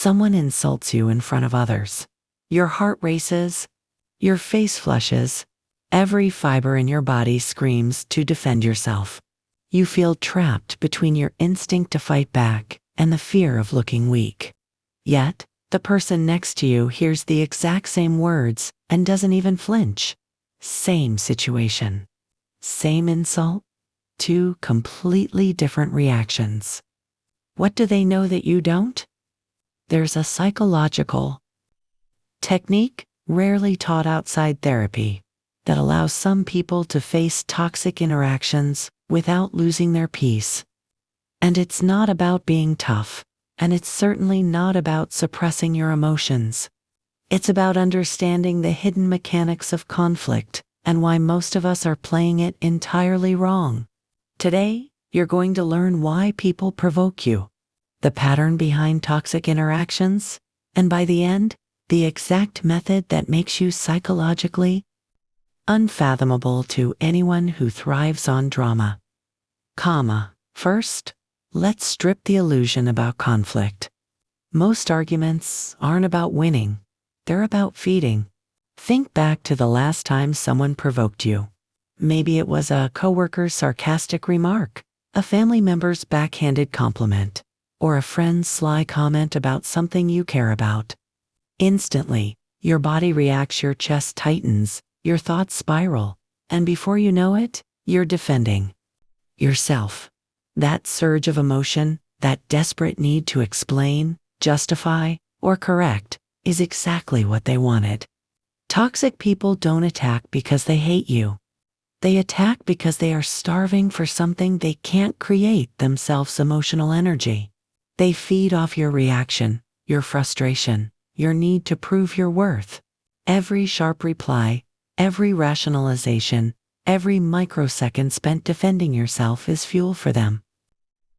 Someone insults you in front of others. Your heart races, your face flushes, every fiber in your body screams to defend yourself. You feel trapped between your instinct to fight back and the fear of looking weak. Yet, the person next to you hears the exact same words and doesn't even flinch. Same situation. Same insult. Two completely different reactions. What do they know that you don't? There's a psychological technique rarely taught outside therapy that allows some people to face toxic interactions without losing their peace. And it's not about being tough, and it's certainly not about suppressing your emotions. It's about understanding the hidden mechanics of conflict and why most of us are playing it entirely wrong. Today, you're going to learn why people provoke you, the pattern behind toxic interactions, and by the end, the exact method that makes you psychologically unfathomable to anyone who thrives on drama. First, let's strip the illusion about conflict. Most arguments aren't about winning, they're about feeding. Think back to the last time someone provoked you. Maybe it was a coworker's sarcastic remark, a family member's backhanded compliment, or a friend's sly comment about something you care about. Instantly, your body reacts, your chest tightens, your thoughts spiral, and before you know it, you're defending yourself. That surge of emotion, that desperate need to explain, justify, or correct, is exactly what they wanted. Toxic people don't attack because they hate you. They attack because they are starving for something they can't create themselves: emotional energy. They feed off your reaction, your frustration, your need to prove your worth. Every sharp reply, every rationalization, every microsecond spent defending yourself is fuel for them.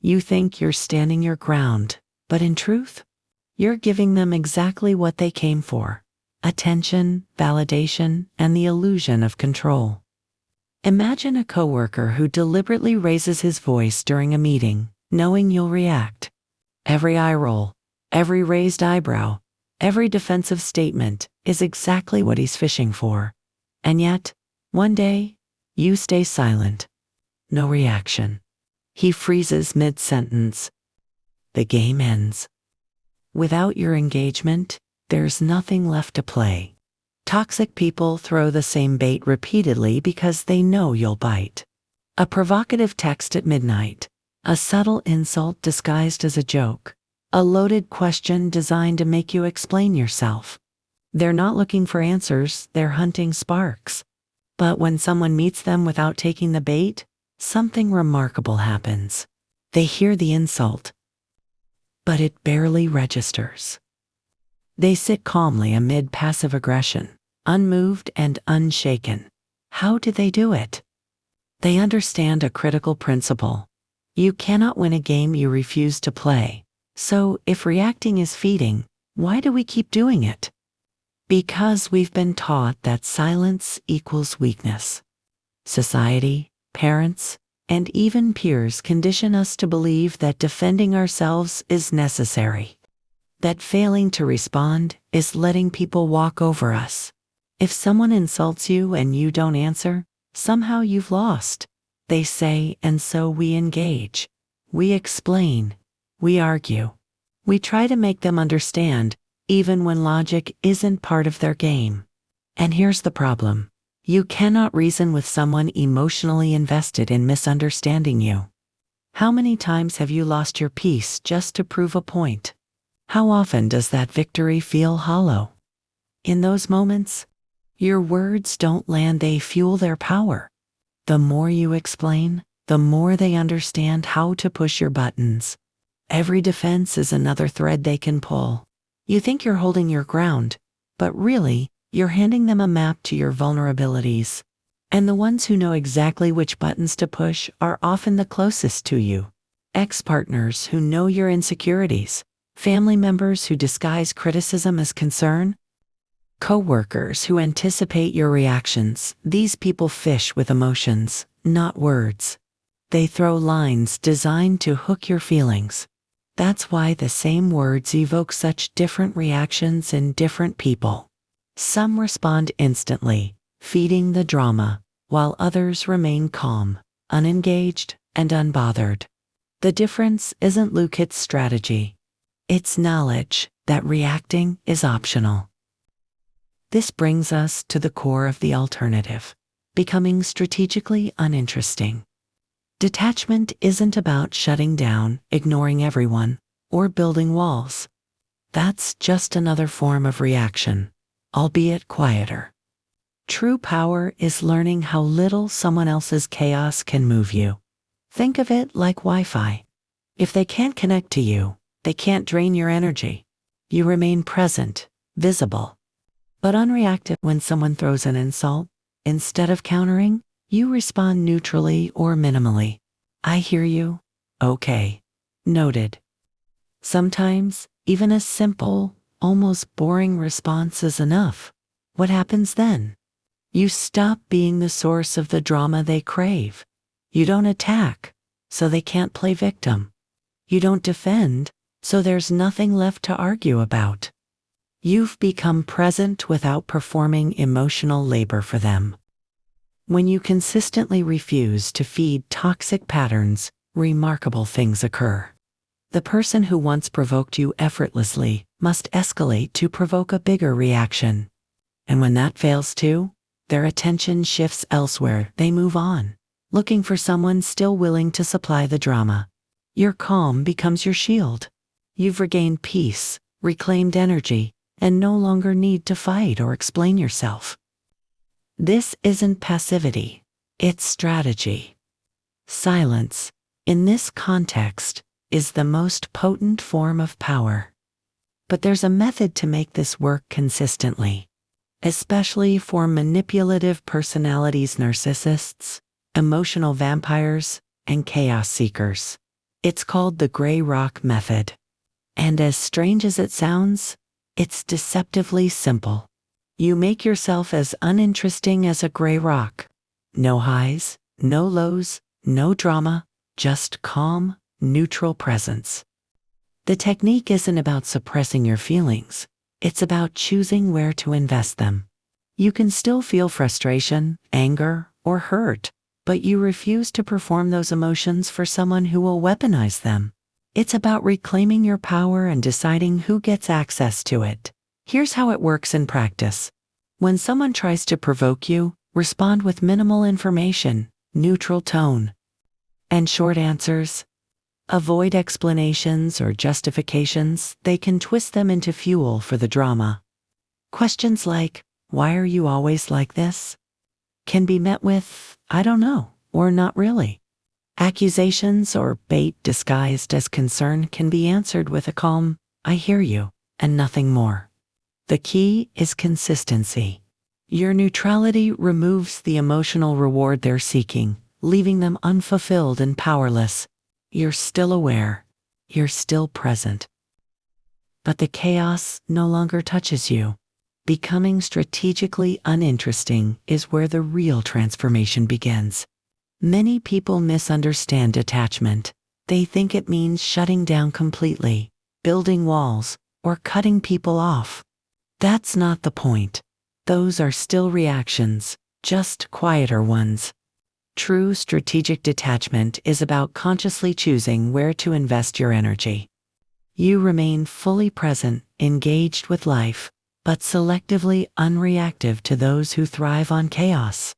You think you're standing your ground, but in truth, you're giving them exactly what they came for: attention, validation, and the illusion of control. Imagine a coworker who deliberately raises his voice during a meeting, knowing you'll react. Every eye roll, every raised eyebrow, every defensive statement is exactly what he's fishing for. And yet, one day, you stay silent. No reaction. He freezes mid-sentence. The game ends. Without your engagement, there's nothing left to play. Toxic people throw the same bait repeatedly because they know you'll bite. A provocative text at midnight, a subtle insult disguised as a joke, a loaded question designed to make you explain yourself. They're not looking for answers, they're hunting sparks. But when someone meets them without taking the bait, something remarkable happens. They hear the insult, but it barely registers. They sit calmly amid passive aggression, unmoved and unshaken. How did they do it? They understand a critical principle. You cannot win a game you refuse to play. So, if reacting is feeding, why do we keep doing it? Because we've been taught that silence equals weakness. Society, parents, and even peers condition us to believe that defending ourselves is necessary. That failing to respond is letting people walk over us. If someone insults you and you don't answer, somehow you've lost, they say, and so we engage. We explain. We argue. We try to make them understand, even when logic isn't part of their game. And here's the problem. You cannot reason with someone emotionally invested in misunderstanding you. How many times have you lost your peace just to prove a point? How often does that victory feel hollow? In those moments, your words don't land, they fuel their power. The more you explain, the more they understand how to push your buttons. Every defense is another thread they can pull. You think you're holding your ground, but really, you're handing them a map to your vulnerabilities. And the ones who know exactly which buttons to push are often the closest to you. Ex-partners who know your insecurities, family members who disguise criticism as concern, co-workers who anticipate your reactions. These people fish with emotions, not words. They throw lines designed to hook your feelings. That's why the same words evoke such different reactions in different people. Some respond instantly, feeding the drama, while others remain calm, unengaged, and unbothered. The difference isn't Lukit's strategy. It's knowledge that reacting is optional. This brings us to the core of the alternative, becoming strategically uninteresting. Detachment isn't about shutting down, ignoring everyone, or building walls. That's just another form of reaction, albeit quieter. True power is learning how little someone else's chaos can move you. Think of it like Wi-Fi. If they can't connect to you, they can't drain your energy. You remain present, visible, but unreactive. When someone throws an insult, instead of countering, you respond neutrally or minimally. I hear you. Okay. Noted. Sometimes, even a simple, almost boring response is enough. What happens then? You stop being the source of the drama they crave. You don't attack, so they can't play victim. You don't defend, so there's nothing left to argue about. You've become present without performing emotional labor for them. When you consistently refuse to feed toxic patterns, remarkable things occur. The person who once provoked you effortlessly must escalate to provoke a bigger reaction. And when that fails too, their attention shifts elsewhere. They move on, looking for someone still willing to supply the drama. Your calm becomes your shield. You've regained peace, reclaimed energy, and no longer need to fight or explain yourself. This isn't passivity, it's strategy. Silence, in this context, is the most potent form of power. But there's a method to make this work consistently, especially for manipulative personalities, narcissists, emotional vampires, and chaos seekers. It's called the gray rock method. And as strange as it sounds, it's deceptively simple. You make yourself as uninteresting as a gray rock. No highs, no lows, no drama, just calm, neutral presence. The technique isn't about suppressing your feelings. It's about choosing where to invest them. You can still feel frustration, anger, or hurt, but you refuse to perform those emotions for someone who will weaponize them. It's about reclaiming your power and deciding who gets access to it. Here's how it works in practice. When someone tries to provoke you, respond with minimal information, neutral tone, and short answers. Avoid explanations or justifications. They can twist them into fuel for the drama. Questions like, "Why are you always like this?" can be met with, "I don't know," or "Not really." Accusations or bait disguised as concern can be answered with a calm, "I hear you," and nothing more. The key is consistency. Your neutrality removes the emotional reward they're seeking, leaving them unfulfilled and powerless. You're still aware. You're still present. But the chaos no longer touches you. Becoming strategically uninteresting is where the real transformation begins. Many people misunderstand detachment. They think it means shutting down completely, building walls, or cutting people off. That's not the point. Those are still reactions, just quieter ones. True strategic detachment is about consciously choosing where to invest your energy. You remain fully present, engaged with life, but selectively unreactive to those who thrive on chaos.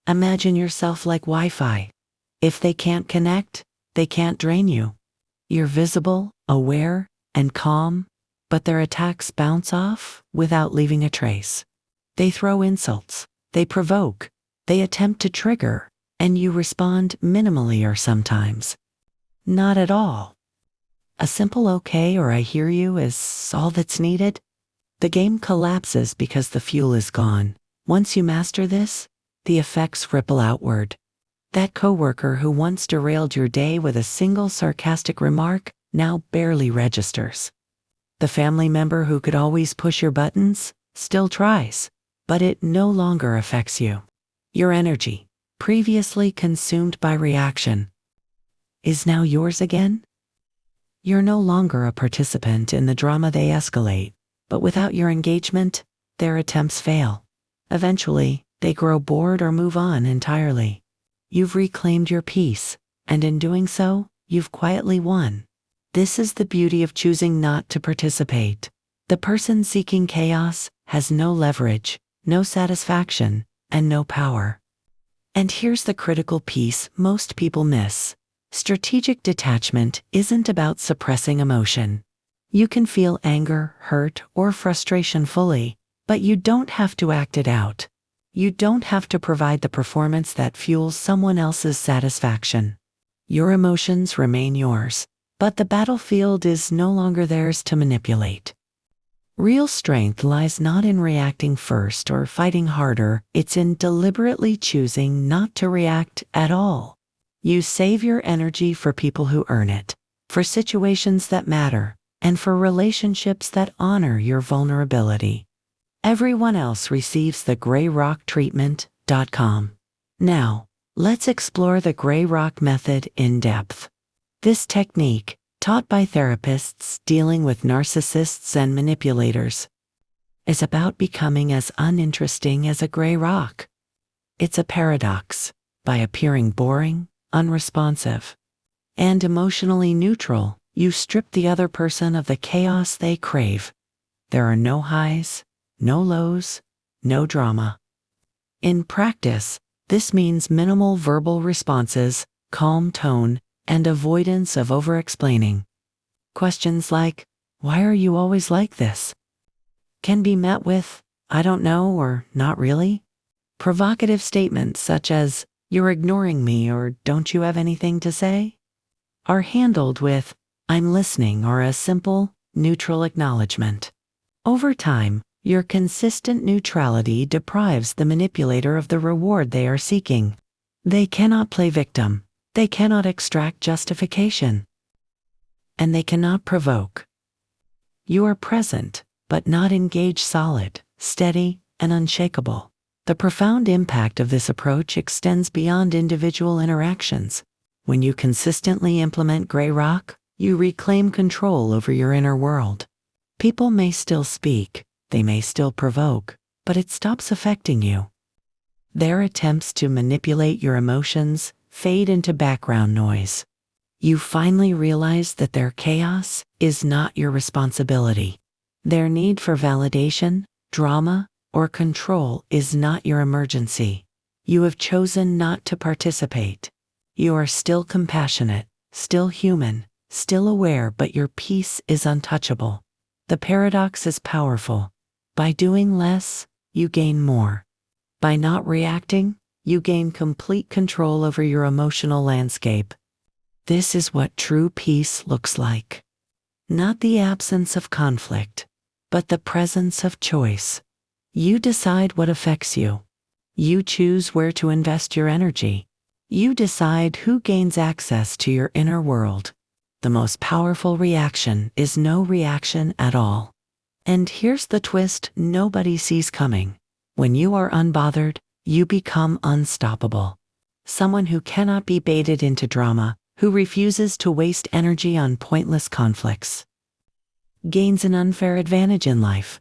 Imagine yourself like Wi-Fi. If they can't connect, they can't drain you. You're visible, aware, and calm, but their attacks bounce off without leaving a trace. They throw insults, they provoke, they attempt to trigger, and you respond minimally or sometimes not at all. A simple "okay" or "I hear you" is all that's needed. The game collapses because the fuel is gone. Once you master this, the effects ripple outward. That coworker who once derailed your day with a single sarcastic remark now barely registers. The family member who could always push your buttons still tries, but it no longer affects you. Your energy, previously consumed by reaction, is now yours again. You're no longer a participant in the drama they escalate, but without your engagement, their attempts fail. Eventually, they grow bored or move on entirely. You've reclaimed your peace, and in doing so, you've quietly won. This is the beauty of choosing not to participate. The person seeking chaos has no leverage, no satisfaction, and no power. And here's the critical piece most people miss. Strategic detachment isn't about suppressing emotion. You can feel anger, hurt, or frustration fully, but you don't have to act it out. You don't have to provide the performance that fuels someone else's satisfaction. Your emotions remain yours, but the battlefield is no longer theirs to manipulate. Real strength lies not in reacting first or fighting harder, it's in deliberately choosing not to react at all. You save your energy for people who earn it, for situations that matter, and for relationships that honor your vulnerability. Everyone else receives the gray rock treatment.com. Now, let's explore the gray rock method in depth. This technique, taught by therapists dealing with narcissists and manipulators, is about becoming as uninteresting as a gray rock. It's a paradox. By appearing boring, unresponsive, and emotionally neutral, you strip the other person of the chaos they crave. There are no highs, no lows, no drama. In practice, this means minimal verbal responses, calm tone, and avoidance of over-explaining. Questions like, "Why are you always like this?" can be met with, "I don't know," or "Not really." Provocative statements such as, "You're ignoring me," or "Don't you have anything to say?" are handled with, "I'm listening," or a simple, neutral acknowledgement. Over time, your consistent neutrality deprives the manipulator of the reward they are seeking. They cannot play victim. They cannot extract justification. And they cannot provoke. You are present, but not engaged, solid, steady, and unshakable. The profound impact of this approach extends beyond individual interactions. When you consistently implement gray rock, you reclaim control over your inner world. People may still speak, they may still provoke, but it stops affecting you. Their attempts to manipulate your emotions fade into background noise. You finally realize that their chaos is not your responsibility. Their need for validation, drama, or control is not your emergency. You have chosen not to participate. You are still compassionate, still human, still aware, but your peace is untouchable. The paradox is powerful. By doing less, you gain more. By not reacting, you gain complete control over your emotional landscape. This is what true peace looks like. Not the absence of conflict, but the presence of choice. You decide what affects you. You choose where to invest your energy. You decide who gains access to your inner world. The most powerful reaction is no reaction at all. And here's the twist nobody sees coming. When you are unbothered, you become unstoppable. Someone who cannot be baited into drama, who refuses to waste energy on pointless conflicts, gains an unfair advantage in life.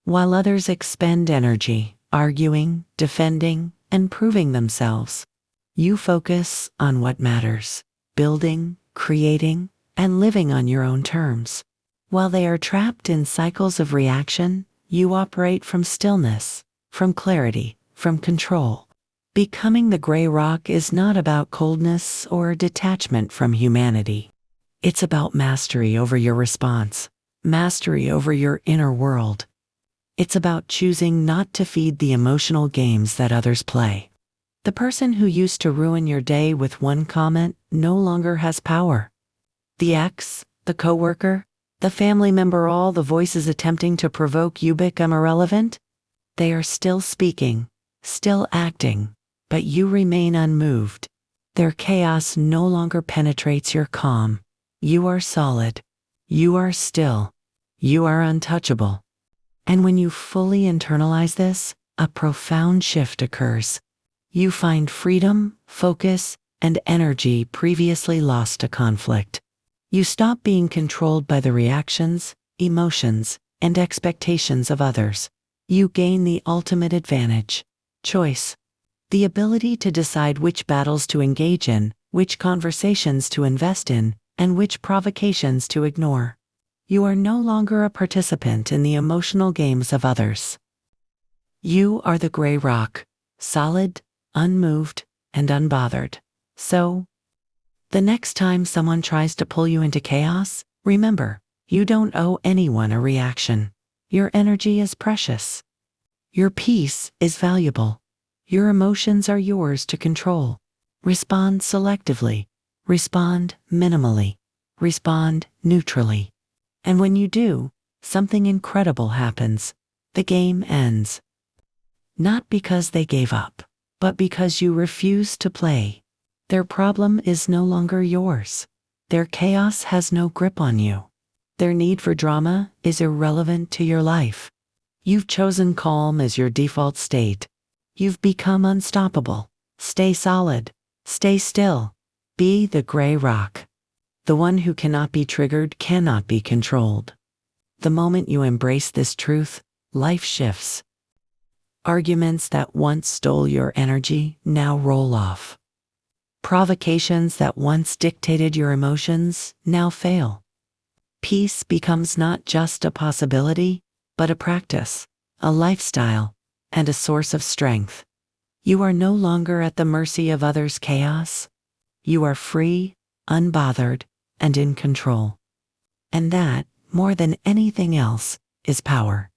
While others expend energy, arguing, defending, and proving themselves, you focus on what matters, building, creating, and living on your own terms. While they are trapped in cycles of reaction, you operate from stillness, from clarity, from control. Becoming the gray rock is not about coldness or detachment from humanity. It's about mastery over your response, mastery over your inner world. It's about choosing not to feed the emotional games that others play. The person who used to ruin your day with one comment no longer has power. The ex, the coworker, the family member, all the voices attempting to provoke you become irrelevant. They are still speaking, still acting, but you remain unmoved. Their chaos no longer penetrates your calm. You are solid. You are still. You are untouchable. And when you fully internalize this, a profound shift occurs. You find freedom, focus, and energy previously lost to conflict. You stop being controlled by the reactions, emotions, and expectations of others. You gain the ultimate advantage: choice. The ability to decide which battles to engage in, which conversations to invest in, and which provocations to ignore. You are no longer a participant in the emotional games of others. You are the gray rock, solid, unmoved, and unbothered. So, the next time someone tries to pull you into chaos, remember, you don't owe anyone a reaction. Your energy is precious. Your peace is valuable. Your emotions are yours to control. Respond selectively. Respond minimally. Respond neutrally. And when you do, something incredible happens. The game ends. Not because they gave up, but because you refuse to play. Their problem is no longer yours. Their chaos has no grip on you. Their need for drama is irrelevant to your life. You've chosen calm as your default state. You've become unstoppable. Stay solid. Stay still. Be the gray rock. The one who cannot be triggered cannot be controlled. The moment you embrace this truth, life shifts. Arguments that once stole your energy now roll off. Provocations that once dictated your emotions now fail. Peace becomes not just a possibility, but a practice, a lifestyle, and a source of strength. You are no longer at the mercy of others' chaos. You are free, unbothered, and in control. And that, more than anything else, is power.